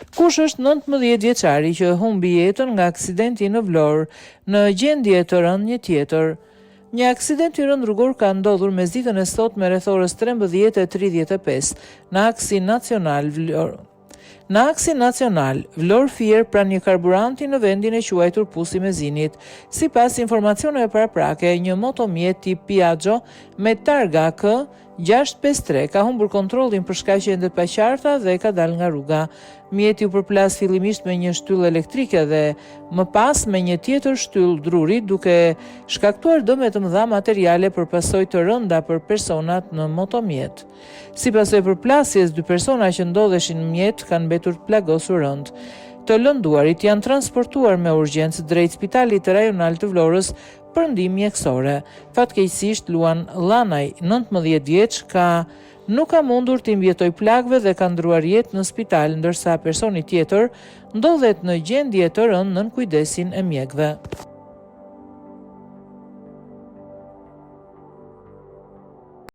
Kush është 19 vjeçari që humbi jetën nga aksidenti në Vlorë në gjendje të rëndë një tjetër? Një aksident i rënd rrugor ka ndodhur mesditën e sotme rreth orës 13:35 në aksin nacional Vlorë. Në aksin nacional, Vlorë-Fier pranë një karburanti në vendin e quajtur Pusi Mezinit. Sipas informacioneve paraprake, një motomjet tip Piaggio me targa K 653 ka humbur kontrollin për shkaq që ndet pa qarta dhe ka dalë nga rruga. Mjeti u përplas fillimisht me një shtyllë elektrike dhe më pas me një tjetër shtyllë druri, duke shkaktuar dëme të mëdha materiale për pasojë të rënda për personat në motomjet. Sipas së përplasjes, 2 persona që ndodheshin në mjet kanë mbetur plagosur rënd. Të lënduarit janë transportuar me urgjencë drejt Spitalit Rajonal të Vlorës për ndihmë mjekësore. Fatkeqësisht Luan Llanaj, 19 vjeç, nuk ka mundur të mbijetoj plagëve dhe ka ndruar jetë në spital, ndërsa personi tjetër ndodhet në gjendje të rëndë nën kujdesin e mjekëve.